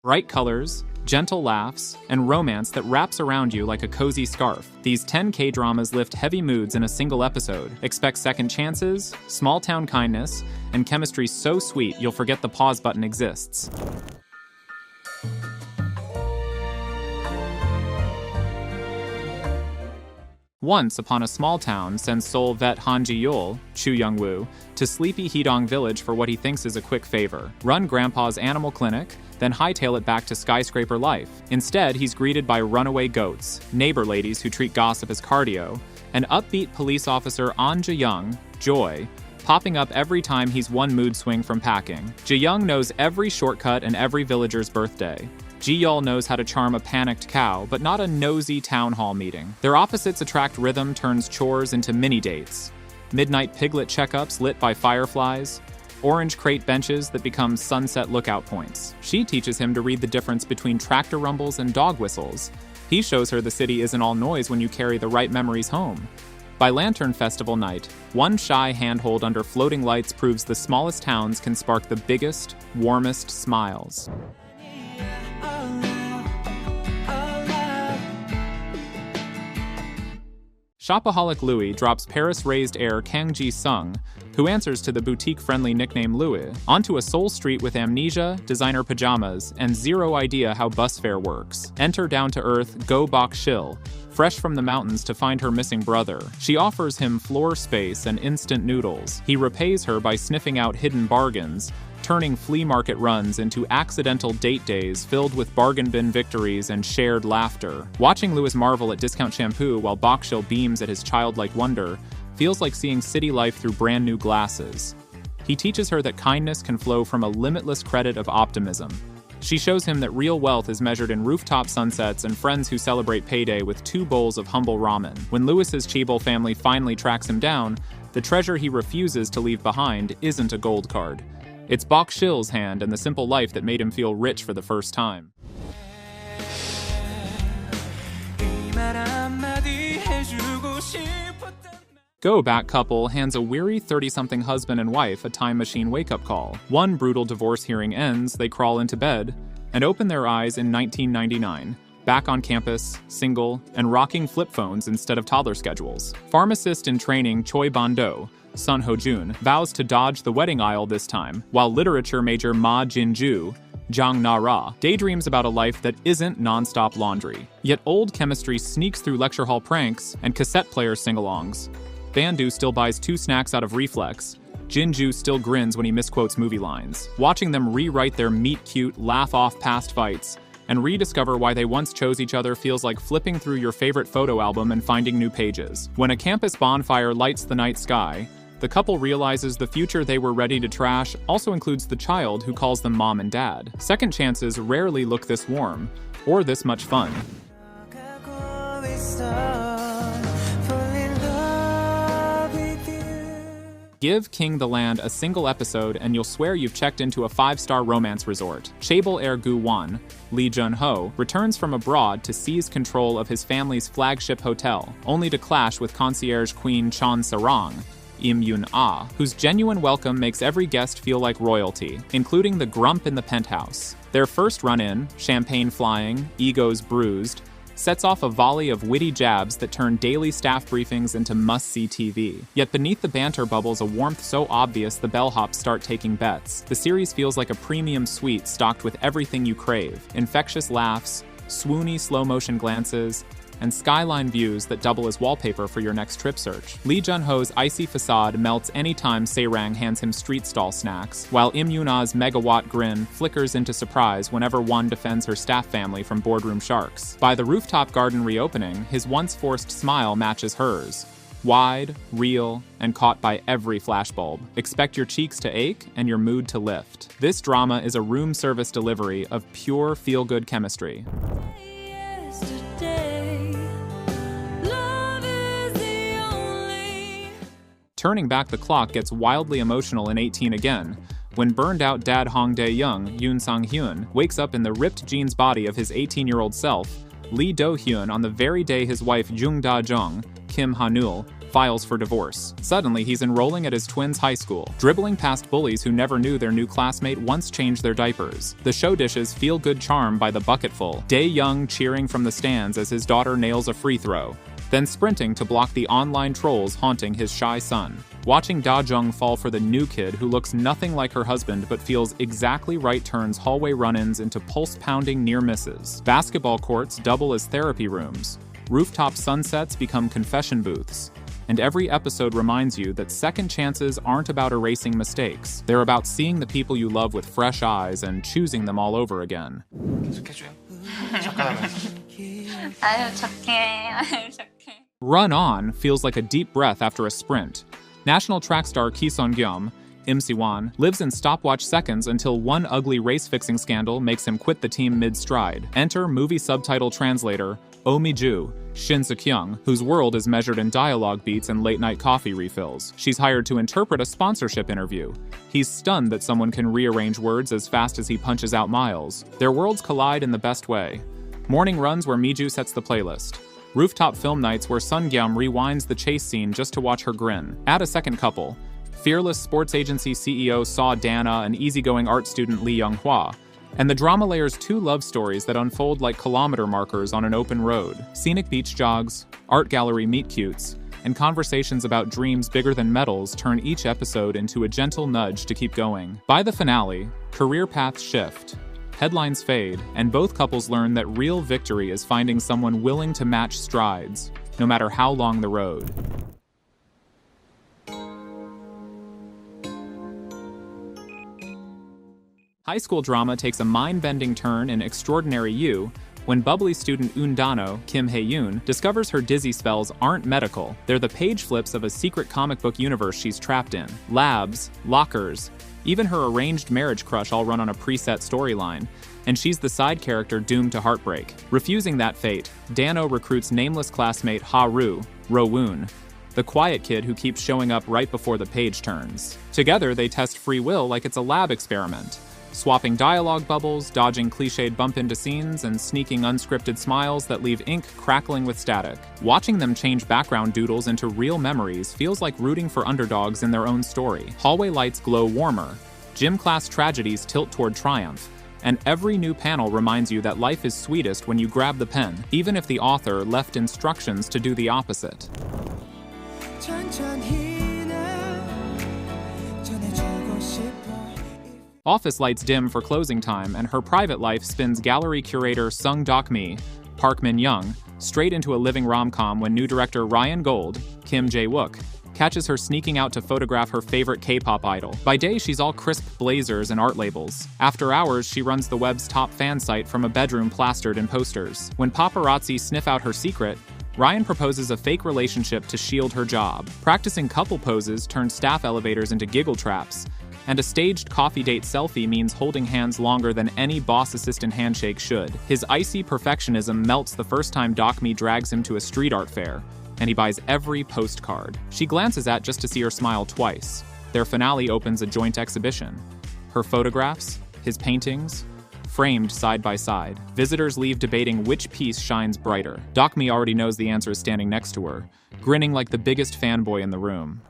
Bright colors, gentle laughs, and romance that wraps around you like a cozy scarf. These 10 K-dramas lift heavy moods in a single episode. Expect second chances, small-town kindness, and chemistry so sweet you'll forget the pause button exists. Once upon a small town sends Seoul vet Han Ji-yeol, Chu Young-woo, to sleepy Heedong village for what he thinks is a quick favor. Run grandpa's animal clinic, then hightail it back to skyscraper life. Instead, he's greeted by runaway goats, neighbor ladies who treat gossip as cardio, and upbeat police officer An Ji-young, Joy, popping up every time he's one mood swing from packing. Ji-young knows every shortcut and every villager's birthday. Ji-yeol knows how to charm a panicked cow, but not a nosy town hall meeting. Their opposites attract rhythm turns chores into mini-dates. Midnight piglet checkups lit by fireflies. Orange crate benches that become sunset lookout points. She teaches him to read the difference between tractor rumbles and dog whistles. He shows her the city isn't all noise when you carry the right memories home. By Lantern Festival night, one shy handhold under floating lights proves the smallest towns can spark the biggest, warmest smiles. Shopaholic Louis drops Paris-raised heir Kang Ji-sung, who answers to the boutique-friendly nickname Louis, onto a Seoul street with amnesia, designer pajamas, and zero idea how bus fare works. Enter down-to-earth Go Bok-shil, fresh from the mountains to find her missing brother. She offers him floor space and instant noodles. He repays her by sniffing out hidden bargains, turning flea market runs into accidental date days filled with bargain bin victories and shared laughter. Watching Louis marvel at discount shampoo while Bok-shil beams at his childlike wonder feels like seeing city life through brand new glasses. He teaches her that kindness can flow from a limitless credit of optimism. She shows him that real wealth is measured in rooftop sunsets and friends who celebrate payday with 2 bowls of humble ramen. When Louis's Chaebol family finally tracks him down, the treasure he refuses to leave behind isn't a gold card. It's Bok-shil's hand and the simple life that made him feel rich for the first time. Go Back couple hands a weary 30-something husband and wife a time machine wake-up call. One brutal divorce hearing ends, they crawl into bed, and open their eyes in 1999. Back on campus, single, and rocking flip phones instead of toddler schedules. Pharmacist in training Choi Ban-do, Sun Ho-jun, vows to dodge the wedding aisle this time, while literature major Ma Jin-ju, Jang Na-ra, daydreams about a life that isn't non-stop laundry. Yet old chemistry sneaks through lecture hall pranks and cassette player sing-alongs. Ban-do still buys 2 snacks out of reflex. Jin-ju still grins when he misquotes movie lines. Watching them rewrite their meet-cute, laugh-off past fights and rediscover why they once chose each other feels like flipping through your favorite photo album and finding new pages. When a campus bonfire lights the night sky, the couple realizes the future they were ready to trash also includes the child who calls them mom and dad. Second chances rarely look this warm, or this much fun. Give King the Land a single episode and you'll swear you've checked into a 5-star romance resort. Chaebol heir Gu-won, Lee Jun-ho, returns from abroad to seize control of his family's flagship hotel, only to clash with concierge queen Chon Sarong, Im Yoon-ah, whose genuine welcome makes every guest feel like royalty, including the grump in the penthouse. Their first run-in, champagne flying, egos bruised, sets off a volley of witty jabs that turn daily staff briefings into must-see TV. Yet beneath the banter bubbles a warmth so obvious the bellhops start taking bets. The series feels like a premium suite stocked with everything you crave. Infectious laughs, swoony slow-motion glances, and skyline views that double as wallpaper for your next trip search. Lee Jun-ho's icy facade melts anytime Se-rang hands him street stall snacks, while Im Yoon-ah's megawatt grin flickers into surprise whenever one defends her staff family from boardroom sharks. By the rooftop garden reopening, his once forced smile matches hers. Wide, real, and caught by every flashbulb. Expect your cheeks to ache and your mood to lift. This drama is a room service delivery of pure feel-good chemistry. Turning back the clock gets wildly emotional in 18 again, when burned-out dad Hong Dae-young, Yoon Sang-hyun, wakes up in the ripped jeans body of his 18-year-old self, Lee Do-hyun, on the very day his wife Jung Da-jung, Kim Ha-neul, files for divorce. Suddenly, he's enrolling at his twins' high school, dribbling past bullies who never knew their new classmate once changed their diapers. The show dishes feel-good charm by the bucketful, Dae-young cheering from the stands as his daughter nails a free throw, then sprinting to block the online trolls haunting his shy son. Watching Da-jung fall for the new kid who looks nothing like her husband but feels exactly right turns hallway run-ins into pulse-pounding near misses. Basketball courts double as therapy rooms. Rooftop sunsets become confession booths. And every episode reminds you that second chances aren't about erasing mistakes. They're about seeing the people you love with fresh eyes and choosing them all over again. 계속해줘요. 작가라면서. 아유 착해. 아유 착해. Run On feels like a deep breath after a sprint. National track star Ki Sung-gyum, Im Si-won, lives in stopwatch seconds until one ugly race-fixing scandal makes him quit the team mid-stride. Enter movie subtitle translator Oh Mi-ju, Shin Se-kyung, whose world is measured in dialogue beats and late-night coffee refills. She's hired to interpret a sponsorship interview. He's stunned that someone can rearrange words as fast as he punches out miles. Their worlds collide in the best way. Morning runs where Mi-ju sets the playlist. Rooftop film nights where Sun-gyum rewinds the chase scene just to watch her grin. Add a second couple. Fearless sports agency CEO Saw Dana and easygoing art student Lee Young-hwa. And the drama layers two love stories that unfold like kilometer markers on an open road. Scenic beach jogs, art gallery meet-cutes, and conversations about dreams bigger than medals turn each episode into a gentle nudge to keep going. By the finale, career paths shift. Headlines fade, and both couples learn that real victory is finding someone willing to match strides, no matter how long the road. High school drama takes a mind-bending turn in Extraordinary You when bubbly student Eun Dano, Kim Hae-yoon, discovers her dizzy spells aren't medical. They're the page flips of a secret comic book universe she's trapped in. Labs, lockers, even her arranged marriage crush all run on a preset storyline, and she's the side character doomed to heartbreak. Refusing that fate, Dano recruits nameless classmate Ha-ru, Ro-woon, the quiet kid who keeps showing up right before the page turns. Together, they test free will like it's a lab experiment, swapping dialogue bubbles, dodging cliched bump-into scenes, and sneaking unscripted smiles that leave ink crackling with static. Watching them change background doodles into real memories feels like rooting for underdogs in their own story. Hallway lights glow warmer, gym class tragedies tilt toward triumph, and every new panel reminds you that life is sweetest when you grab the pen, even if the author left instructions to do the opposite. Office lights dim for closing time, and her private life spins gallery curator Sung Dok-mi, Park Min-young, straight into a living rom-com when new director Ryan Gold, Kim Jae-wook, catches her sneaking out to photograph her favorite K-pop idol. By day, she's all crisp blazers and art labels. After hours, she runs the web's top fan site from a bedroom plastered in posters. When paparazzi sniff out her secret, Ryan proposes a fake relationship to shield her job. Practicing couple poses turns staff elevators into giggle traps, and a staged coffee date selfie means holding hands longer than any boss-assistant handshake should. His icy perfectionism melts the first time Dok-mi drags him to a street art fair, and he buys every postcard. She glances at just to see her smile twice. Their finale opens a joint exhibition. Her photographs, his paintings, framed side by side. Visitors leave debating which piece shines brighter. Dok-mi already knows the answer is standing next to her, grinning like the biggest fanboy in the room.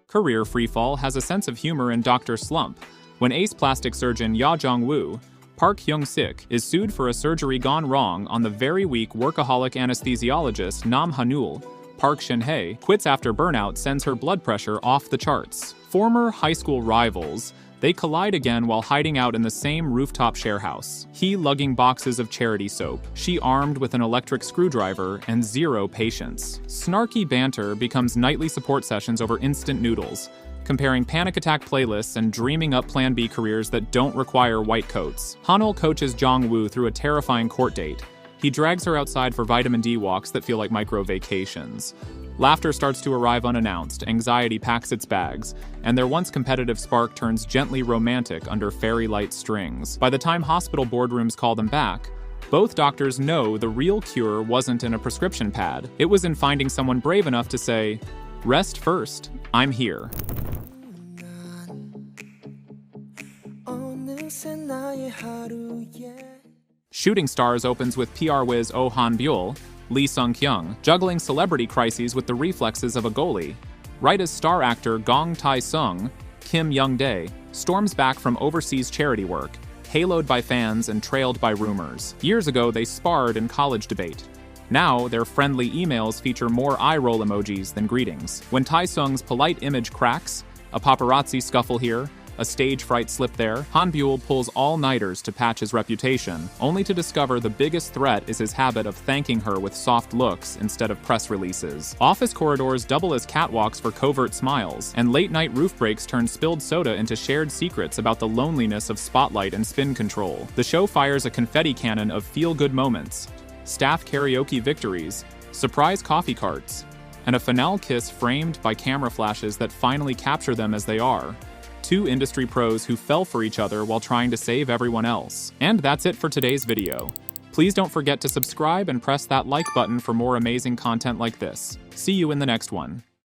Career Freefall has a sense of humor in Dr. Slump. When ace plastic surgeon Ya Jong-woo, Park Hyung-sik, is sued for a surgery gone wrong on the very weak workaholic anesthesiologist Nam Hanul, Park Shin-hye quits after burnout sends her blood pressure off the charts. Former high school rivals, they collide again while hiding out in the same rooftop share house. He lugging boxes of charity soap, she armed with an electric screwdriver and zero patience. Snarky banter becomes nightly support sessions over instant noodles, comparing panic attack playlists and dreaming up Plan B careers that don't require white coats. Hanul coaches Jong-woo through a terrifying court date. He drags her outside for vitamin D walks that feel like micro-vacations. Laughter starts to arrive unannounced, anxiety packs its bags, and their once competitive spark turns gently romantic under fairy-light strings. By the time hospital boardrooms call them back, both doctors know the real cure wasn't in a prescription pad. It was in finding someone brave enough to say, "Rest first, I'm here." Shooting Stars opens with PR whiz Oh Han-byul, Lee Sung-kyung, juggling celebrity crises with the reflexes of a goalie. Right as star actor Gong Tae-sung, Kim Young-dae, storms back from overseas charity work, haloed by fans and trailed by rumors. Years ago, they sparred in college debate. Now, their friendly emails feature more eye-roll emojis than greetings. When Tae-sung's polite image cracks, a paparazzi scuffle here, a stage fright slip there, Han-byul pulls all-nighters to patch his reputation, only to discover the biggest threat is his habit of thanking her with soft looks instead of press releases. Office corridors double as catwalks for covert smiles, and late-night roof breaks turn spilled soda into shared secrets about the loneliness of spotlight and spin control. The show fires a confetti cannon of feel-good moments, staff karaoke victories, surprise coffee carts, and a finale kiss framed by camera flashes that finally capture them as they are. Two industry pros who fell for each other while trying to save everyone else. And that's it for today's video. Please don't forget to subscribe and press that like button for more amazing content like this. See you in the next one.